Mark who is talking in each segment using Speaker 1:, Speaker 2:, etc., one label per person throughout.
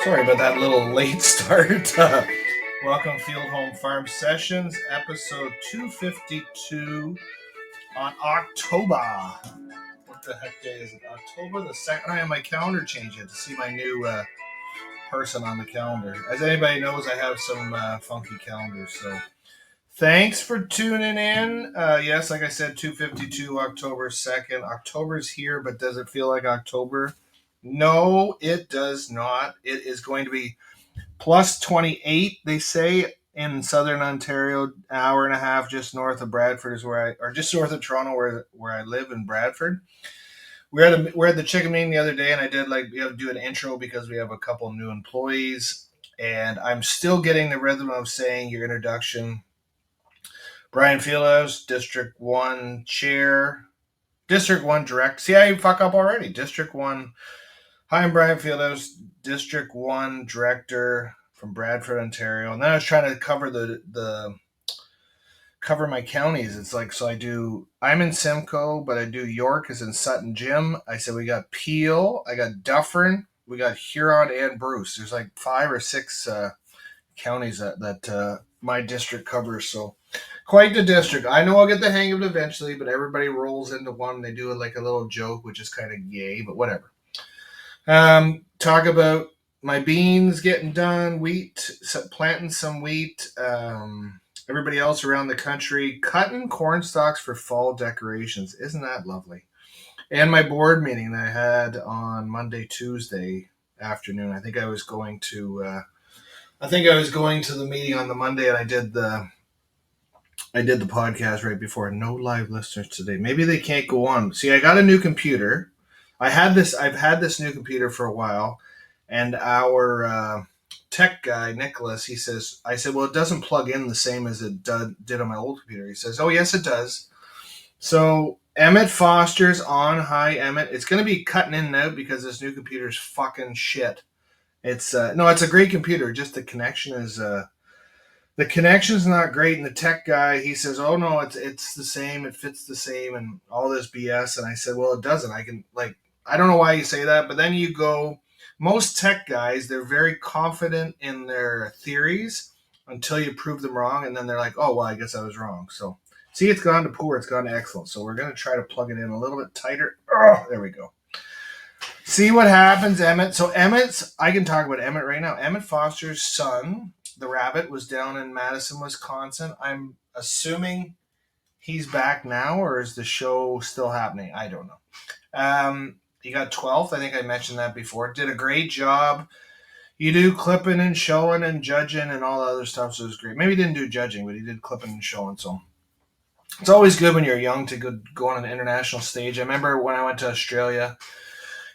Speaker 1: Sorry about that little late start. Welcome, Field Home Farm Sessions, episode 252 on October. What the heck day is it? October the 2nd. I have my calendar changed yet to see my new person on the calendar. As anybody knows, I have some funky calendars. So thanks for tuning in. Yes, like I said, 252 October 2nd. October's here, but does it feel like October? No, it does not. It is going to be plus 28, they say, in southern Ontario. Hour and a half just north of Bradford is or just north of Toronto, where I live in Bradford. We're at the chicken meeting the other day, and I did we have to do an intro because we have a couple new employees, and I'm still getting the rhythm of saying your introduction. Brian Fieldhouse, District 1 Chair, District 1 Director. See, I fuck up already. District 1. Hi, I'm Brian Fieldhouse, District 1 Director from Bradford, Ontario. And then I was trying to cover my counties. It's like, so I'm in Simcoe, but I do York is in Sutton Jim. I said we got Peel, I got Dufferin, we got Huron and Bruce. There's like 5 or 6 counties that my district covers. So quite the district. I know I'll get the hang of it eventually, but everybody rolls into one. They do it like a little joke, which is kind of gay, but whatever. Talk about my beans getting done, wheat, planting some wheat, everybody else around the country cutting corn stalks for fall decorations. Isn't that lovely? And my board meeting that I had on Monday, Tuesday afternoon. I think I was going to the meeting on the Monday, and I did the podcast right before. No live listeners today. Maybe they can't go on. See, I got a new computer. I've had this new computer for a while, and our tech guy, Nicholas, I said, well, it doesn't plug in the same as it did on my old computer. He says, oh, yes, it does. So Emmett Foster's on. Hi, Emmett. It's going to be cutting in and out because this new computer is fucking shit. It's a great computer. Just the connection is the connection's not great, and the tech guy, he says, oh no, it's the same, it fits the same, and all this BS. And I said, well, it doesn't. I don't know why you say that, but then you go, most tech guys, they're very confident in their theories until you prove them wrong, and then they're like, oh, well, I guess I was wrong. So, see, it's gone to poor, it's gone to excellent. So we're going to try to plug it in a little bit tighter. Oh, there we go. See what happens, Emmett. So I can talk about Emmett right now. Emmett Foster's son, the rabbit, was down in Madison, Wisconsin. I'm assuming he's back now, or is the show still happening? I don't know. He got 12th. I think I mentioned that before. Did a great job. You do clipping and showing and judging and all the other stuff, so it was great. Maybe he didn't do judging, but he did clipping and showing. So it's always good when you're young to go on an international stage. I remember when I went to Australia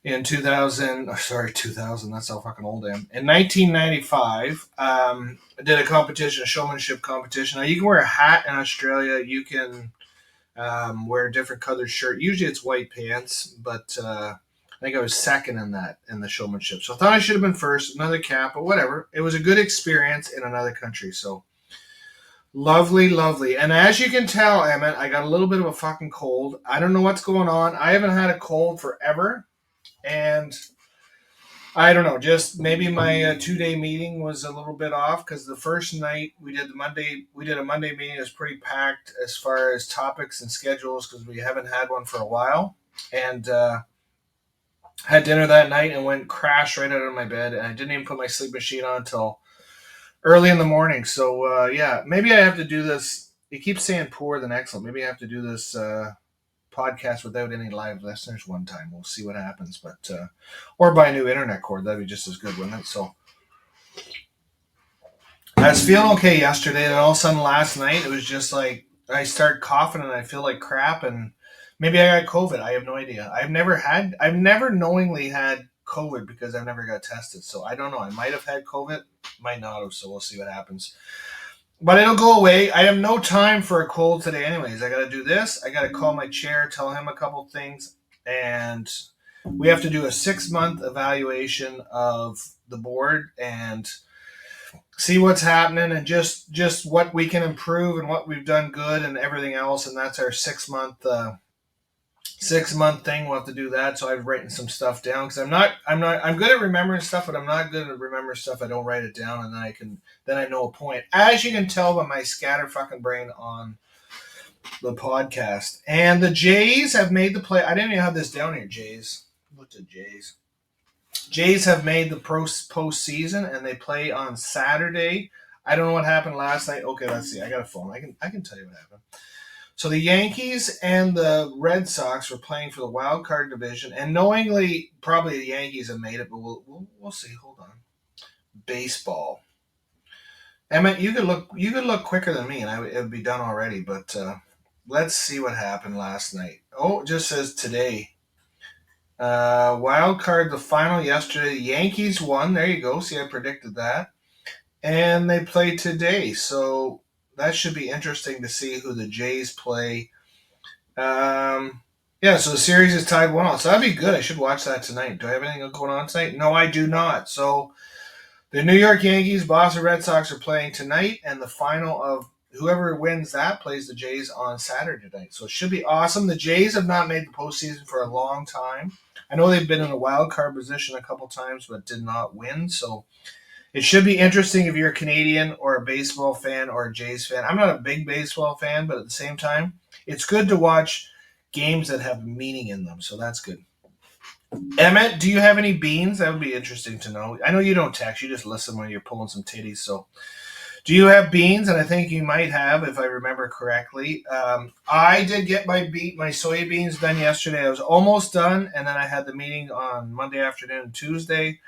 Speaker 1: in 2000, that's how fucking old I am. In 1995, I did a showmanship competition. Now, you can wear a hat in Australia. You can wear a different colored shirt. Usually it's white pants, but I think I was second in the showmanship. So I thought I should have been first, another cap, but whatever. It was a good experience in another country. So lovely, lovely. And as you can tell, Emmett, I got a little bit of a fucking cold. I don't know what's going on. I haven't had a cold forever. And I don't know, just maybe my 2-day meeting was a little bit off because the first night we did a Monday meeting. It was pretty packed as far as topics and schedules because we haven't had one for a while. And had dinner that night and went crash right out of my bed. And I didn't even put my sleep machine on until early in the morning. So, yeah, maybe I have to do this. You keep saying poor than excellent. Maybe I have to do this podcast without any live listeners one time. We'll see what happens, but or buy a new internet cord. That'd be just as good, wouldn't it? So I was feeling okay yesterday, and all of a sudden last night it was just like I start coughing and I feel like crap, and maybe I got COVID. I have no idea. I've never knowingly had COVID because I've never got tested. So I don't know. I might have had COVID, might not have. So we'll see what happens. But it'll go away. I have no time for a cold today anyways. I got to do this. I got to call my chair, tell him a couple things. And we have to do a 6-month evaluation of the board and see what's happening and just what we can improve and what we've done good and everything else. And that's our 6-month 6 month thing. We'll have to do that. So I've written some stuff down because I'm good at remembering stuff, but I'm not good at remembering stuff. I don't write it down, and then I know a point. As you can tell by my scatter fucking brain on the podcast. And the Jays have made the play. I didn't even have this down here. Jays. What's the Jays? Jays have made the postseason, and they play on Saturday. I don't know what happened last night. Okay, let's see. I got a phone. I can tell you what happened. So the Yankees and the Red Sox were playing for the wild card division, and knowingly, probably the Yankees have made it, but we'll see. Hold on. Baseball. Emmett, you could look quicker than me, and it would be done already. But let's see what happened last night. Oh, it just says today. Wild card, the final yesterday. The Yankees won. There you go. See, I predicted that. And they play today. So that should be interesting to see who the Jays play. Yeah, so the series is tied 1-1. So that'd be good. I should watch that tonight. Do I have anything going on tonight? No, I do not. So the New York Yankees, Boston Red Sox are playing tonight, and the final of whoever wins that plays the Jays on Saturday night. So it should be awesome. The Jays have not made the postseason for a long time. I know they've been in a wild card position a couple times, but did not win. So it should be interesting if you're a Canadian or a baseball fan or a Jays fan. I'm not a big baseball fan, but at the same time, it's good to watch games that have meaning in them. So that's good. Emmett, do you have any beans? That would be interesting to know. I know you don't text; you just listen when you're pulling some titties. So, do you have beans? And I think you might have, if I remember correctly. I did get my soybeans done yesterday. I was almost done, and then I had the meeting on Monday afternoon and Tuesday.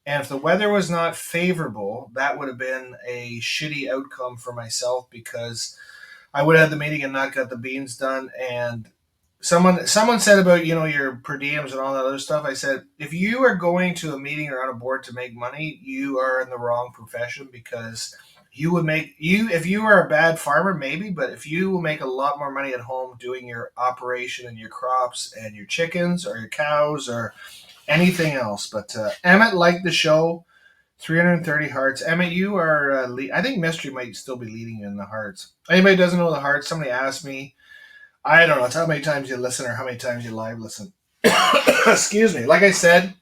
Speaker 1: And if the weather was not favorable, that would have been a shitty outcome for myself because I would have had the meeting and not got the beans done. And someone said about your per diems and all that other stuff. I said if you are going to a meeting or on a board to make money, you are in the wrong profession because you would make if you are a bad farmer maybe, but if you will make a lot more money at home doing your operation and your crops and your chickens or your cows or anything else. But Emmett liked the show. 330 hearts. Emmett, you are. I think Mystery might still be leading you in the hearts. Anybody doesn't know the hearts? Somebody asked me. I don't know. It's how many times you listen or how many times you live listen. Excuse me. Like I said,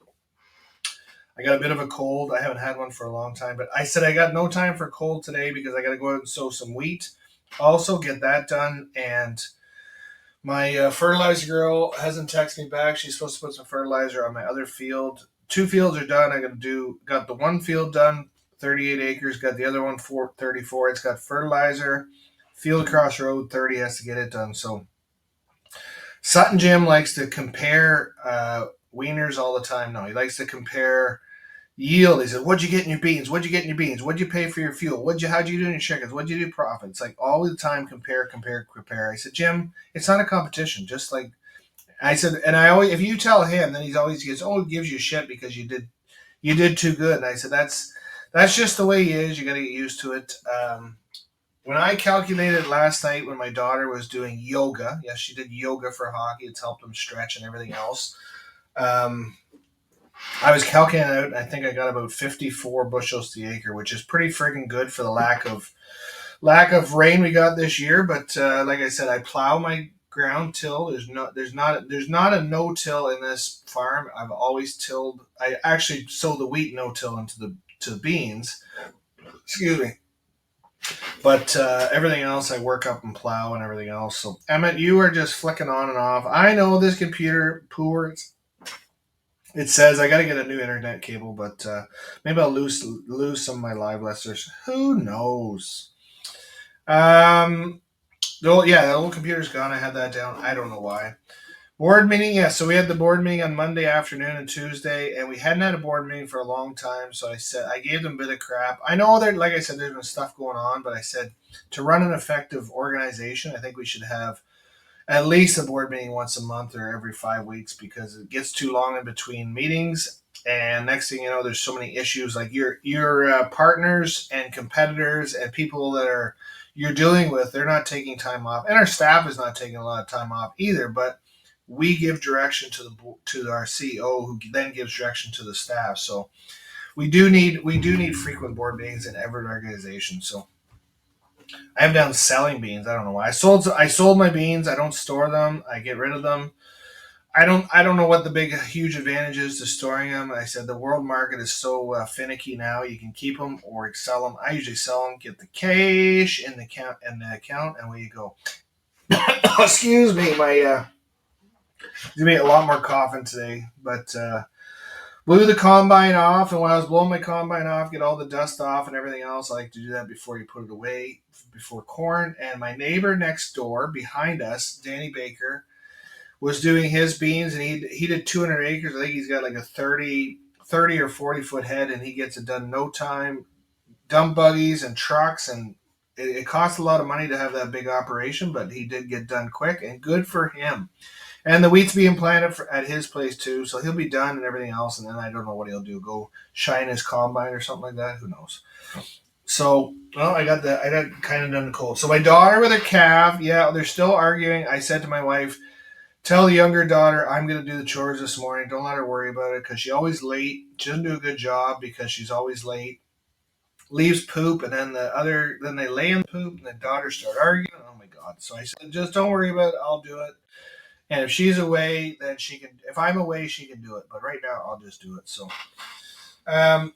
Speaker 1: I got a bit of a cold. I haven't had one for a long time, but I said I got no time for cold today because I got to go out and sow some wheat. Also, get that done. And my fertilizer girl hasn't texted me back. She's supposed to put some fertilizer on my other field. 2 fields are done. Got the one field done, 38 acres. Got the other one, 34. It's got fertilizer. Field across road, 30 has to get it done. So Sutton Jim likes to compare wieners all the time now. He likes to compare yield. He said, "What'd you get in your beans? What'd you get in your beans? What'd you pay for your fuel? How'd you do in your chickens? What'd you do profit?" It's like all the time compare. I said, "Jim, it's not a competition. Just like I said, and I always if you tell him, then he gives you shit because you did too good." And I said, that's just the way he is. You got to get used to it. When I calculated last night when my daughter was doing yoga, yes, she did yoga for hockey. It's helped them stretch and everything else. I was calculating out, and I think I got about 54 bushels to the acre, which is pretty friggin' good for the lack of rain we got this year. But like I said, I plow my ground till. There's not a no till in this farm. I've always tilled. I actually sow the wheat no till into the beans. Excuse me. But everything else, I work up and plow and everything else. So Emmett, you are just flicking on and off. I know this computer poor. It says I got to get a new internet cable, but maybe I'll lose some of my live listeners. Who knows? The old computer's gone. I had that down. I don't know why. Board meeting, yeah. So we had the board meeting on Monday afternoon and Tuesday, and we hadn't had a board meeting for a long time. So I gave them a bit of crap. I know that, like I said, there's been stuff going on, but I said to run an effective organization, I think we should have at least a board meeting once a month or every 5 weeks because it gets too long in between meetings. And next thing you know, there's so many issues like your partners and competitors and people that you're dealing with. They're not taking time off, and our staff is not taking a lot of time off either. But we give direction to our CEO, who then gives direction to the staff. So we do need frequent board meetings in every organization. So I am down selling beans. I don't know why. I sold my beans. I don't store them. I get rid of them. I don't know what the big huge advantage is to storing them. I said the world market is so finicky now. You can keep them or sell them. I usually sell them, get the cash in the account, and away you go. Excuse me, my gonna be a lot more coughing today, but blew the combine off, and when I was blowing my combine off, get all the dust off and everything else. I like to do that before you put it away, before corn. And my neighbor next door, behind us, Danny Baker, was doing his beans, and he did 200 acres. I think he's got like a 30 or 40 foot head, and he gets it done no time. Dump buggies and trucks, and it costs a lot of money to have that big operation, but he did get done quick, and good for him. And the wheat's being planted at his place too, so he'll be done and everything else. And then I don't know what he'll do, go shine his combine or something like that. Who knows? So, well, I got kind of done cold. So my daughter with her calf, yeah, they're still arguing. I said to my wife, tell the younger daughter I'm going to do the chores this morning. Don't let her worry about it because she's always late. She doesn't do a good job because she's always late. Leaves poop, and then then they lay in the poop, and the daughters start arguing. Oh my god! So I said, just don't worry about it. I'll do it. And if she's away, then she can. If I'm away, she can do it. But right now, I'll just do it. So, um,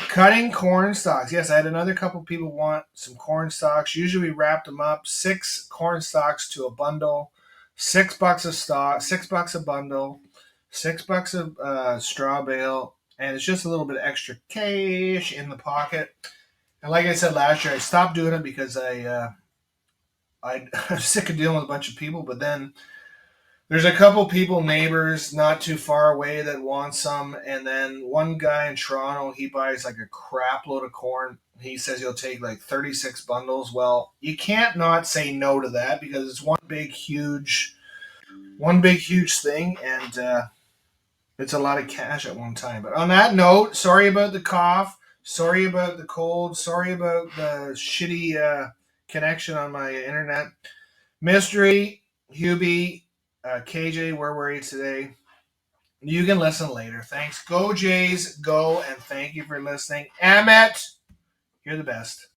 Speaker 1: cutting corn stalks. Yes, I had another couple people want some corn stalks. Usually, we wrapped them up 6 corn stalks to a bundle, $6 a stalk, $6 a bundle, $6 a straw bale, and it's just a little bit extra cash in the pocket. And like I said last year, I stopped doing it because I'm sick of dealing with a bunch of people. But then there's a couple people, neighbors, not too far away that want some. And then one guy in Toronto, he buys like a crap load of corn. He says he'll take like 36 bundles. Well, you can't not say no to that because it's one big, huge thing. And it's a lot of cash at one time. But on that note, sorry about the cough. Sorry about the cold. Sorry about the shitty connection on my internet. Mystery, Hubie, KJ, where were you today? You can listen later. Thanks. Go Jays, go, and thank you for listening. Amit, you're the best.